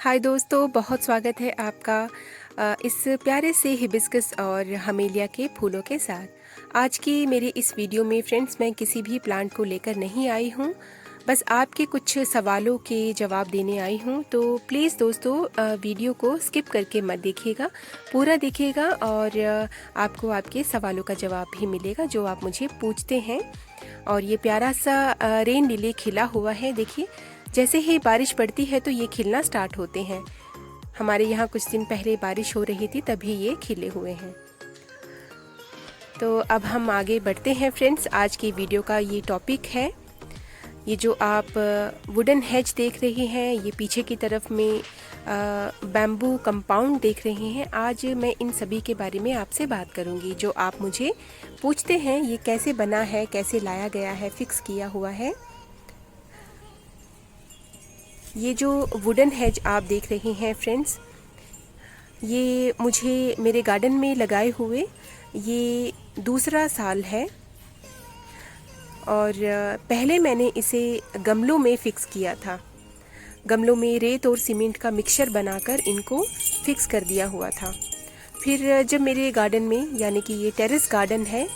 हाय दोस्तों, बहुत स्वागत है आपका इस प्यारे से हिबिस्कस और हमेलिया के फूलों के साथ। आज की मेरे इस वीडियो में फ्रेंड्स मैं किसी भी प्लांट को लेकर नहीं आई हूँ, बस आपके कुछ सवालों के जवाब देने आई हूँ। तो प्लीज़ दोस्तों वीडियो को स्किप करके मत देखिएगा, पूरा देखिएगा और आपको आपके सवालों का जवाब भी मिलेगा जो आप मुझे पूछते हैं। और ये प्यारा सा रेन लिली खिला हुआ है। देखिए, जैसे ही बारिश पड़ती है तो ये खिलना स्टार्ट होते हैं। हमारे यहाँ कुछ दिन पहले बारिश हो रही थी, तभी ये खिले हुए हैं। तो अब हम आगे बढ़ते हैं फ्रेंड्स। आज की वीडियो का ये टॉपिक है, ये जो आप वुडन हेज देख रहे हैं, ये पीछे की तरफ में बैम्बू कंपाउंड देख रहे हैं। आज मैं इन सभी के बारे में आपसे बात करूंगी। जो आप मुझे पूछते हैं ये कैसे बना है, कैसे लाया गया है, फिक्स किया हुआ है। ये जो वुडन हेज आप देख रहे हैं फ्रेंड्स, ये मुझे मेरे गार्डन में लगाए हुए ये दूसरा साल है। और पहले मैंने इसे गमलों में फ़िक्स किया था। गमलों में रेत और सीमेंट का मिक्सचर बनाकर इनको फ़िक्स कर दिया हुआ था। फिर जब मेरे गार्डन में, यानी कि ये टेरेस गार्डन है,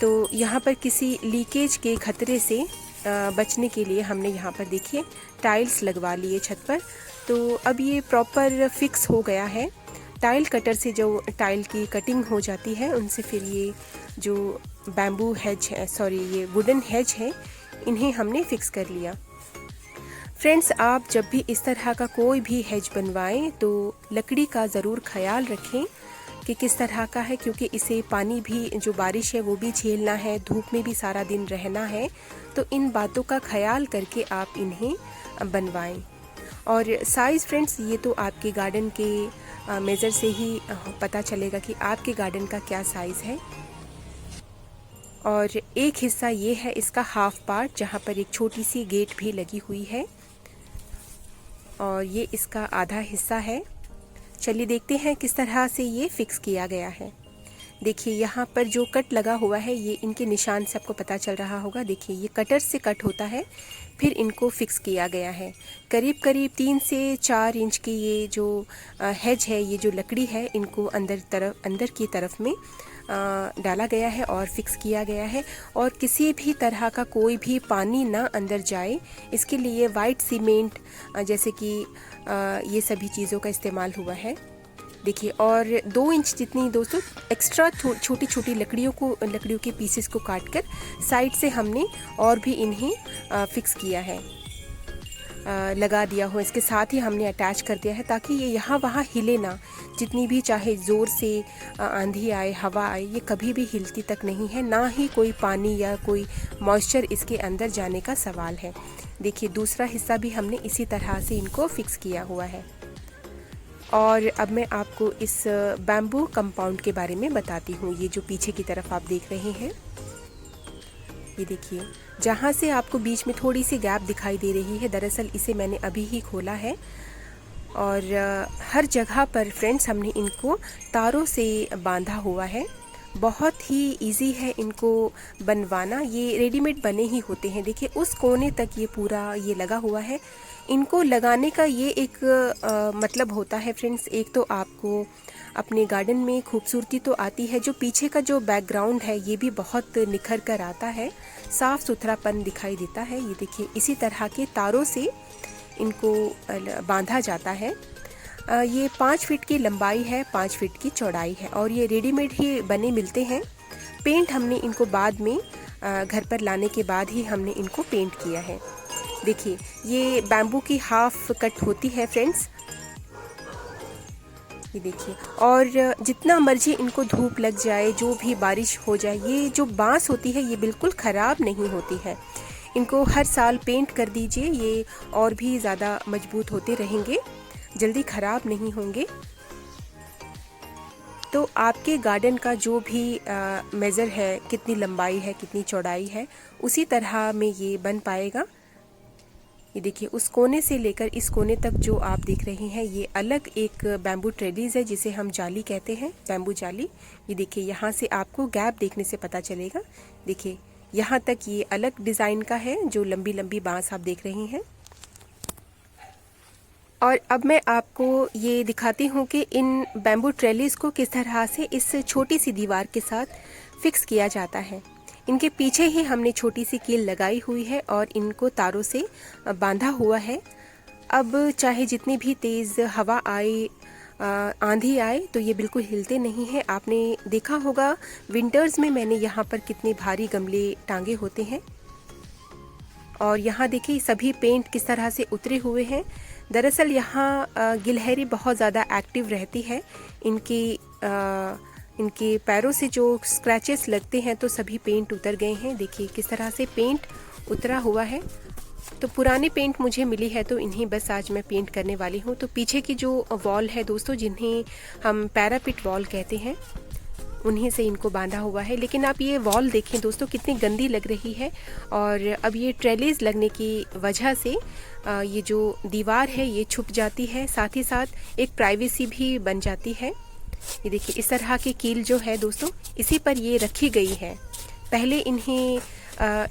तो यहाँ पर किसी लीकेज के खतरे से बचने के लिए हमने यहाँ पर देखिए टाइल्स लगवा लिए छत पर। तो अब ये प्रॉपर फिक्स हो गया है। टाइल कटर से जो टाइल की कटिंग हो जाती है, उनसे फिर ये जो बैम्बू हेज है, सॉरी ये वुडन हेज है, इन्हें हमने फिक्स कर लिया। फ्रेंड्स, आप जब भी इस तरह का कोई भी हेज बनवाएं तो लकड़ी का ज़रूर ख्याल रखें कि किस तरह का है, क्योंकि इसे पानी भी, जो बारिश है वो भी झेलना है, धूप में भी सारा दिन रहना है। तो इन बातों का ख्याल करके आप इन्हें बनवाएं। और साइज़ फ्रेंड्स, ये तो आपके गार्डन के मेज़र से ही पता चलेगा कि आपके गार्डन का क्या साइज़ है। और एक हिस्सा ये है इसका हाफ पार्ट, जहाँ पर एक छोटी सी गेट भी लगी हुई है, और ये इसका आधा हिस्सा है। चलिए देखते हैं किस तरह से ये फिक्स किया गया है। देखिए यहाँ पर जो कट लगा हुआ है, ये इनके निशान से आपको पता चल रहा होगा। देखिए ये कटर से कट होता है, फिर इनको फिक्स किया गया है। करीब करीब 3 से 4 इंच की ये जो हेज है, ये जो लकड़ी है, इनको अंदर की तरफ में डाला गया है और फिक्स किया गया है। और किसी भी तरह का कोई भी पानी ना अंदर जाए, इसके लिए वाइट सीमेंट जैसे कि ये सभी चीज़ों का इस्तेमाल हुआ है। देखिए, और 2 इंच जितनी दोस्तों एक्स्ट्रा छोटी छोटी लकड़ियों के पीसेस को काट कर साइड से हमने और भी इन्हें फिक्स किया है, लगा दिया हो। इसके साथ ही हमने अटैच कर दिया है ताकि ये यहाँ वहाँ हिले ना। जितनी भी चाहे ज़ोर से आंधी आए, हवा आए, ये कभी भी हिलती तक नहीं है, ना ही कोई पानी या कोई मॉइस्चर इसके अंदर जाने का सवाल है। देखिए दूसरा हिस्सा भी हमने इसी तरह से इनको फिक्स किया हुआ है। और अब मैं आपको इस बैम्बू कंपाउंड के बारे में बताती हूँ। ये जो पीछे की तरफ आप देख रहे हैं, ये देखिए जहाँ से आपको बीच में थोड़ी सी गैप दिखाई दे रही है, दरअसल इसे मैंने अभी ही खोला है। और हर जगह पर फ्रेंड्स हमने इनको तारों से बांधा हुआ है। बहुत ही इजी है इनको बनवाना, ये रेडीमेड बने ही होते हैं। देखिए उस कोने तक ये पूरा ये लगा हुआ है। इनको लगाने का ये एक मतलब होता है फ्रेंड्स, एक तो आपको अपने गार्डन में खूबसूरती तो आती है, जो पीछे का जो बैकग्राउंड है ये भी बहुत निखर कर आता है, साफ़ सुथरापन दिखाई देता है। ये देखिए इसी तरह के तारों से इनको बांधा जाता है। ये 5 फीट की लंबाई है, 5 फीट की चौड़ाई है, और ये रेडीमेड ही बने मिलते हैं। पेंट हमने इनको बाद में घर पर लाने के बाद ही हमने इनको पेंट किया है। देखिए ये बैम्बू की हाफ कट होती है फ्रेंड्स, ये देखिए। और जितना मर्जी इनको धूप लग जाए, जो भी बारिश हो जाए, ये जो बांस होती है ये बिल्कुल ख़राब नहीं होती है। इनको हर साल पेंट कर दीजिए, ये और भी ज़्यादा मजबूत होते रहेंगे, जल्दी ख़राब नहीं होंगे। तो आपके गार्डन का जो भी मेज़र है, कितनी लंबाई है, कितनी चौड़ाई है, उसी तरह में ये बन पाएगा। ये देखिए उस कोने से लेकर इस कोने तक जो आप देख रहे हैं, ये अलग एक बैम्बू ट्रेलीज है, जिसे हम जाली कहते हैं, बैम्बू जाली। ये देखिए यहाँ से आपको गैप देखने से पता चलेगा। देखिए यहाँ तक ये अलग डिज़ाइन का है, जो लंबी लंबी बांस आप देख रहे हैं। और अब मैं आपको ये दिखाती हूँ कि इन बैम्बू ट्रेलिस को किस तरह से इस छोटी सी दीवार के साथ फिक्स किया जाता है। इनके पीछे ही हमने छोटी सी कील लगाई हुई है और इनको तारों से बांधा हुआ है। अब चाहे जितनी भी तेज़ हवा आए, आंधी आए, तो ये बिल्कुल हिलते नहीं हैं। आपने देखा होगा विंटर्स में मैंने यहाँ पर कितने भारी गमले टांगे होते हैं। और यहाँ देखिए सभी पेंट किस तरह से उतरे हुए हैं। दरअसल यहाँ गिलहरी बहुत ज़्यादा एक्टिव रहती है। इनके पैरों से जो स्क्रैचेस लगते हैं तो सभी पेंट उतर गए हैं। देखिए किस तरह से पेंट उतरा हुआ है। तो पुरानी पेंट मुझे मिली है तो इन्हीं बस आज मैं पेंट करने वाली हूँ। तो पीछे की जो वॉल है दोस्तों, जिन्हें हम पैरापिट वॉल कहते हैं, उन्हीं से इनको बांधा हुआ है। लेकिन आप ये वॉल देखें दोस्तों कितनी गंदी लग रही है। और अब ये ट्रेलिस लगने की वजह से ये जो दीवार है ये छुप जाती है, साथ ही साथ एक प्राइवेसी भी बन जाती है। ये देखिए इस तरह की कील जो है दोस्तों, इसी पर ये रखी गई है। पहले इन्हें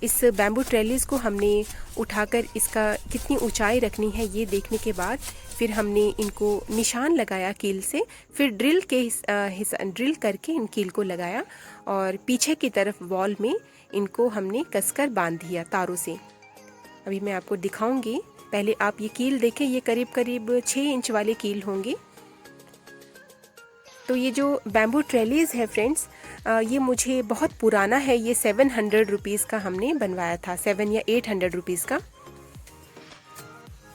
इस बैम्बू ट्रेलिस को हमने उठाकर इसका कितनी ऊंचाई रखनी है ये देखने के बाद फिर हमने इनको निशान लगाया कील से, फिर ड्रिल करके इन कील को लगाया और पीछे की तरफ वॉल में इनको हमने कसकर बांध दिया तारों से। अभी मैं आपको दिखाऊंगी। पहले आप ये कील देखें, ये करीब करीब 6 इंच वाले कील होंगे। तो ये जो बैम्बू ट्रेलिस है फ्रेंड्स, ये मुझे बहुत पुराना है। ये 700 रुपीज़ का हमने बनवाया था, 7 या 800 रुपीज़ का।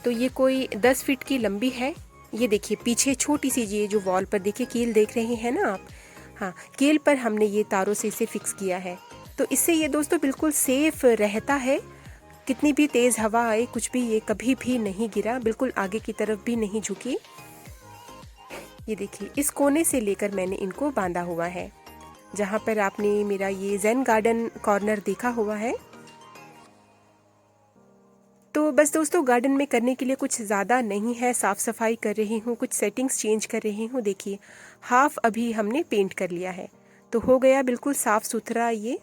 तो ये कोई 10 फीट की लंबी है। ये देखिए पीछे छोटी सी ये जो वॉल पर देखिए कील देख रहे हैं ना आप, हाँ कील पर हमने ये तारों से इसे फिक्स किया है। तो इससे ये दोस्तों बिल्कुल सेफ रहता है। कितनी भी तेज़ हवा आए, कुछ भी, ये कभी भी नहीं गिरा, बिल्कुल आगे की तरफ भी नहीं झुकी। ये देखिए इस कोने से लेकर मैंने इनको बांधा हुआ है, जहाँ पर आपने मेरा ये ज़ेन गार्डन कॉर्नर देखा हुआ है। तो बस दोस्तों गार्डन में करने के लिए कुछ ज़्यादा नहीं है। साफ़ सफाई कर रही हूँ, कुछ सेटिंग्स चेंज कर रही हूँ। देखिए हाफ अभी हमने पेंट कर लिया है तो हो गया बिल्कुल साफ़ सुथरा। ये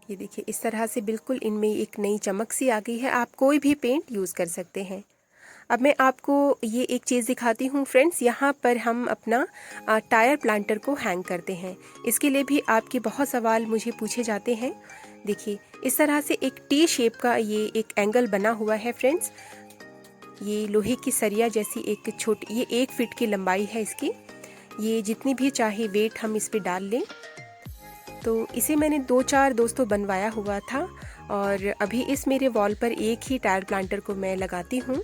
देखिए इस तरह से बिल्कुल इनमें एक नई चमक सी आ गई है। आप कोई भी पेंट यूज़ कर सकते हैं। अब मैं आपको ये एक चीज़ दिखाती हूँ फ्रेंड्स। यहाँ पर हम अपना टायर प्लांटर को हैंग करते हैं। इसके लिए भी आपके बहुत सवाल मुझे पूछे जाते हैं। देखिए इस तरह से एक टी शेप का ये एक एंगल बना हुआ है फ्रेंड्स। ये लोहे की सरिया जैसी एक छोटी, ये 1 फीट की लंबाई है इसकी। ये जितनी भी चाहे वेट हम इस पर डाल लें। तो इसे मैंने 2-4 दोस्तों बनवाया हुआ था और अभी इस मेरे वॉल पर एक ही टायर प्लांटर को मैं लगाती हूँ।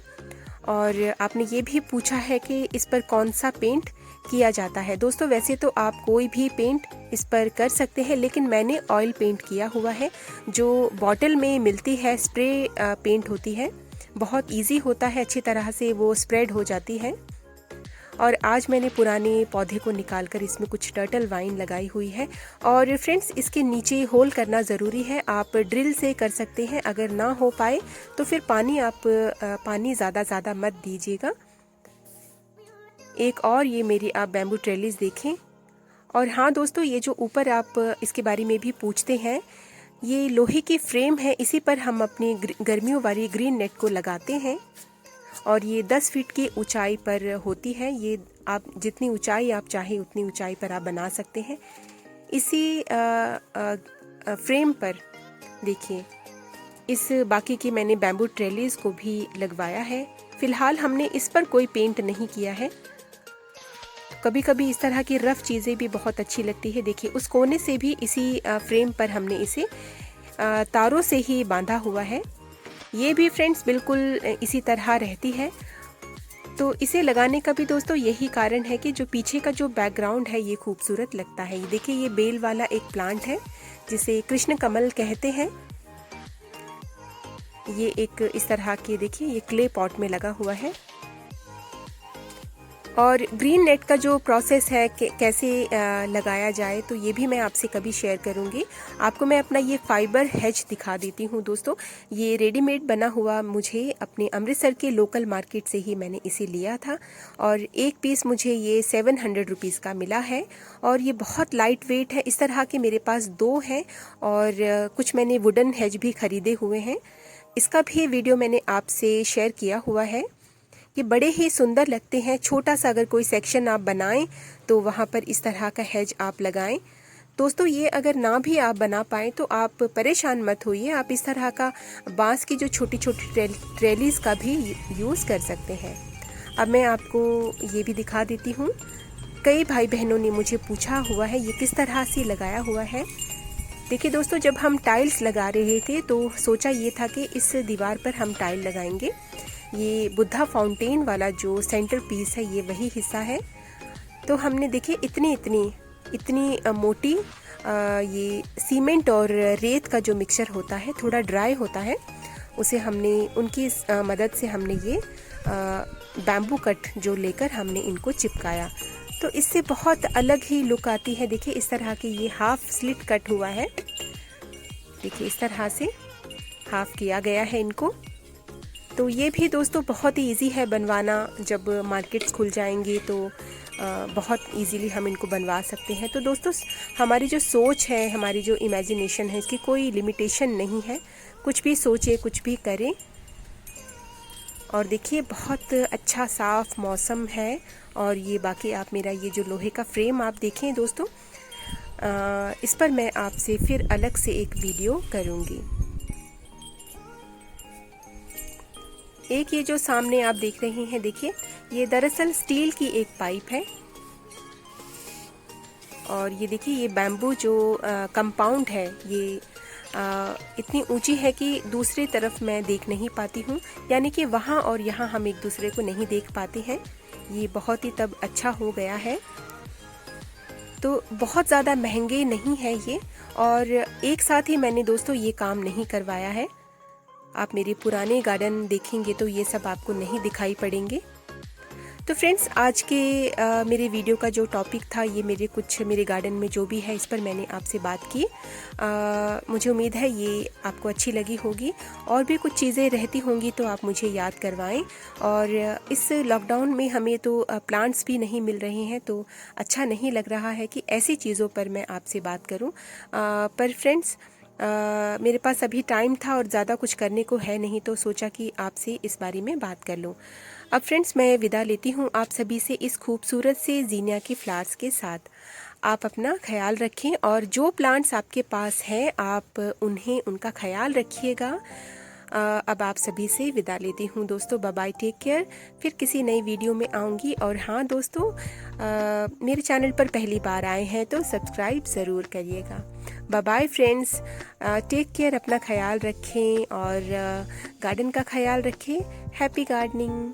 और आपने ये भी पूछा है कि इस पर कौन सा पेंट किया जाता है। दोस्तों वैसे तो आप कोई भी पेंट इस पर कर सकते हैं, लेकिन मैंने ऑयल पेंट किया हुआ है। जो बॉटल में मिलती है स्प्रे पेंट होती है, बहुत इजी होता है, अच्छी तरह से वो स्प्रेड हो जाती है। और आज मैंने पुराने पौधे को निकालकर इसमें कुछ टर्टल वाइन लगाई हुई है। और फ्रेंड्स इसके नीचे होल करना ज़रूरी है। आप ड्रिल से कर सकते हैं, अगर ना हो पाए तो फिर पानी ज़्यादा मत दीजिएगा। एक और ये मेरी आप बैम्बू ट्रेलिस देखें। और हाँ दोस्तों, ये जो ऊपर आप इसके बारे में भी पूछते हैं, ये लोहे की फ्रेम है, इसी पर हम अपनी गर्मियों वाली ग्रीन नेट को लगाते हैं। और ये 10 फीट की ऊंचाई पर होती है। ये आप जितनी ऊंचाई आप चाहें उतनी ऊंचाई पर आप बना सकते हैं। इसी फ्रेम पर देखिए इस बाकी की मैंने बैम्बू ट्रेलिस को भी लगवाया है। फ़िलहाल हमने इस पर कोई पेंट नहीं किया है। कभी कभी इस तरह की रफ़ चीज़ें भी बहुत अच्छी लगती है। देखिए उस कोने से भी इसी फ्रेम पर हमने इसे तारों से ही बांधा हुआ है। ये भी फ्रेंड्स बिल्कुल इसी तरह रहती है। तो इसे लगाने का भी दोस्तों यही कारण है कि जो पीछे का जो बैकग्राउंड है ये खूबसूरत लगता है। ये देखिए ये बेल वाला एक प्लांट है जिसे कृष्ण कमल कहते हैं। ये एक इस तरह के देखिए ये क्ले पॉट में लगा हुआ है। और ग्रीन नेट का जो प्रोसेस है कैसे लगाया जाए तो ये भी मैं आपसे कभी शेयर करूँगी। आपको मैं अपना ये फाइबर हेज दिखा देती हूँ दोस्तों। ये रेडीमेड बना हुआ मुझे अपने अमृतसर के लोकल मार्केट से ही मैंने इसे लिया था और एक पीस मुझे ये 700 रुपीज़ का मिला है। और ये बहुत लाइट वेट है। इस तरह के मेरे पास 2 हैं और कुछ मैंने वुडन हेज भी ख़रीदे हुए हैं। इसका भी वीडियो मैंने आपसे शेयर किया हुआ है। ये बड़े ही सुंदर लगते हैं। छोटा सा अगर कोई सेक्शन आप बनाएं तो वहाँ पर इस तरह का हेज आप लगाएं। दोस्तों ये अगर ना भी आप बना पाएँ तो आप परेशान मत होइए, आप इस तरह का बांस की जो छोटी छोटी ट्रेलीज का भी यूज़ कर सकते हैं। अब मैं आपको ये भी दिखा देती हूँ। कई भाई बहनों ने मुझे पूछा हुआ है ये किस तरह से लगाया हुआ है। देखिए दोस्तों, जब हम टाइल्स लगा रहे थे तो सोचा ये था कि इस दीवार पर हम टाइल लगाएंगे। ये बुद्धा फाउंटेन वाला जो सेंटर पीस है ये वही हिस्सा है। तो हमने देखिए इतनी मोटी ये सीमेंट और रेत का जो मिक्सचर होता है, थोड़ा ड्राई होता है, उसे हमने उनकी मदद से हमने ये बैम्बू कट जो लेकर हमने इनको चिपकाया। तो इससे बहुत अलग ही लुक आती है। देखिए इस तरह के ये हाफ स्लिट कट हुआ है। देखिए इस तरह से हाफ किया गया है इनको। तो ये भी दोस्तों बहुत ही इजी है बनवाना। जब मार्केट्स खुल जाएंगे तो बहुत इजीली हम इनको बनवा सकते हैं। तो दोस्तों हमारी जो सोच है, हमारी जो इमेजिनेशन है, इसकी कोई लिमिटेशन नहीं है। कुछ भी सोचें, कुछ भी करें। और देखिए बहुत अच्छा साफ मौसम है। और ये बाकी आप मेरा ये जो लोहे का फ्रेम आप देखें दोस्तों, इस पर मैं आपसे फिर अलग से एक वीडियो करूँगी। एक ये जो सामने आप देख रहे हैं, देखिए ये दरअसल स्टील की एक पाइप है। और ये देखिए ये बैम्बू जो कंपाउंड है ये इतनी ऊंची है कि दूसरी तरफ मैं देख नहीं पाती हूँ, यानी कि वहाँ और यहाँ हम एक दूसरे को नहीं देख पाते हैं। ये बहुत ही तब अच्छा हो गया है। तो बहुत ज़्यादा महंगे नहीं है ये। और एक साथ ही मैंने दोस्तों ये काम नहीं करवाया है। आप मेरे पुराने गार्डन देखेंगे तो ये सब आपको नहीं दिखाई पड़ेंगे। तो फ्रेंड्स आज के मेरे वीडियो का जो टॉपिक था, ये मेरे गार्डन में जो भी है इस पर मैंने आपसे बात की। मुझे उम्मीद है ये आपको अच्छी लगी होगी। और भी कुछ चीज़ें रहती होंगी तो आप मुझे याद करवाएं। और इस लॉकडाउन में हमें तो प्लांट्स भी नहीं मिल रहे हैं, तो अच्छा नहीं लग रहा है कि ऐसी चीज़ों पर मैं आपसे बात करूं। पर फ्रेंड्स मेरे पास अभी टाइम था और ज़्यादा कुछ करने को है नहीं, तो सोचा कि आपसे इस बारे में बात कर लूँ। अब फ्रेंड्स मैं विदा लेती हूँ आप सभी से इस खूबसूरत से जीनिया के फ्लावर्स के साथ। आप अपना ख्याल रखें और जो प्लांट्स आपके पास हैं आप उनका ख्याल रखिएगा। अब आप सभी से विदा लेती हूँ दोस्तों। Bye bye, take care. फिर किसी नई वीडियो में आऊँगी। और हाँ दोस्तों, मेरे चैनल पर पहली बार आए हैं तो सब्सक्राइब ज़रूर करिएगा। Bye bye friends, take care, अपना ख्याल रखें और गार्डन का ख्याल रखें। Happy gardening.